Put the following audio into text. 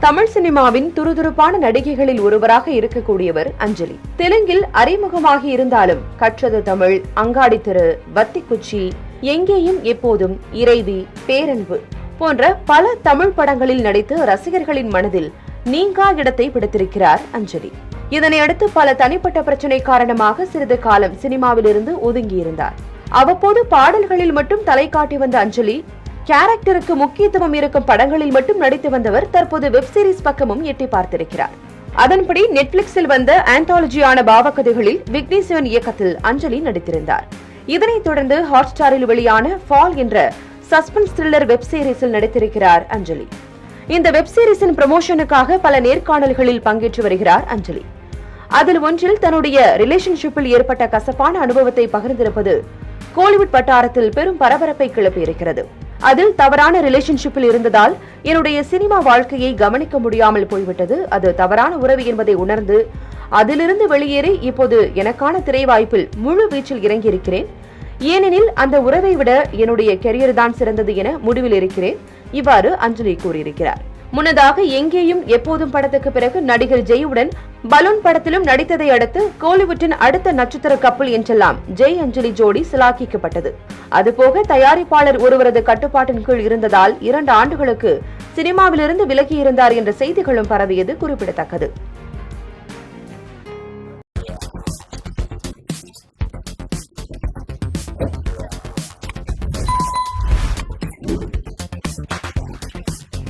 தமிழ் சினிமாவின் துருதுருப்பான நடிகைகளில் ஒருவராக இருக்கக்கூடியவர் அஞ்சலி. தெலுங்கில் அறிமுகமாகி இருந்தாலும் கற்றது தமிழ், அங்காடி தெரு, வத்திக்குச்சி, எங்கேயும் எப்போதும், இறைவி, பேரன்பு போன்ற பல தமிழ் படங்களில் நடித்து ரசிகர்களின் மனதில் நீங்கா இடத்தை பிடித்திருக்கிறார் அஞ்சலி. இதனையடுத்து பல தனிப்பட்ட பிரச்சனை காரணமாக சிறிது காலம் சினிமாவிலிருந்து ஒதுங்கியிருந்தார். அவ்வப்போது பாடல்களில் மட்டும் தலை காட்டி வந்த அஞ்சலி கேரக்டருக்கு முக்கியத்துவம் இருக்கும் படங்களில் மட்டும் நடித்து வந்தவர் தற்போது வெப் சீரிஸ் பக்கமும் எட்டி பார்த்திருக்கிறார். அதன்படி நெட்ஃபிளிக்ஸில் வந்த ஆந்தாலஜியான பாவக்கதைகளில் விக்னேஸ்வரன் இயக்கத்தில் அஞ்சலி நடித்திருந்தார். இதனைத் தொடர்ந்து ஹாட்ஸ்டாரில் வெளியான ஃபால் என்ற சஸ்பென்ஸ் த்ரில்லர் வெப் சீரிஸில் நடித்திருக்கிறார் அஞ்சலி. இந்த வெப் சீரிஸின் ப்ரமோஷனுக்காக பல நேர்காணல்களில் பங்கேற்று வருகிறார் அஞ்சலி. அதில் ஒன்றில் தன்னுடைய ரிலேஷன்ஷிப்பில் ஏற்பட்ட கசப்பான அனுபவத்தை பகிர்ந்திருப்பது கோலிவுட் வட்டாரத்தில் பெரும் பரபரப்பை கிளப்பியிருக்கிறது. அதில் தவறான ரிலேஷன்ஷிப்பில் இருந்ததால் என்னுடைய சினிமா வாழ்க்கையை கவனிக்க முடியாமல் போய்விட்டது. அது தவறான உறவு என்பதை உணர்ந்து அதிலிருந்து வெளியேறி இப்போது எனக்கான திரைவாய்ப்பில் முழு வீச்சில் இறங்கியிருக்கிறேன். ஏனெனில் அந்த உறவை விட என்னுடைய கெரியர் தான் சிறந்தது என முடிவில் இருக்கிறேன். இவ்வாறு அஞ்சலி கூறியிருக்கிறார். முன்னதாக எங்கேயும் எப்போதும் படத்துக்கு பிறகு நடிகர் ஜெயுடன் பலூன் படத்திலும் நடித்ததை அடுத்து கோலிவுட்டின் அடுத்த நட்சத்திர கப்பல் என்றெல்லாம் ஜெய் அஞ்சலி ஜோடி சிலாக்கிக்கப்பட்டது. அதுபோக தயாரிப்பாளர் ஒருவரது கட்டுப்பாட்டின் கீழ் இருந்ததால் 2 ஆண்டுகளுக்கு சினிமாவிலிருந்து விலகியிருந்தார் என்ற செய்திகளும் பரவியது குறிப்பிடத்தக்கது.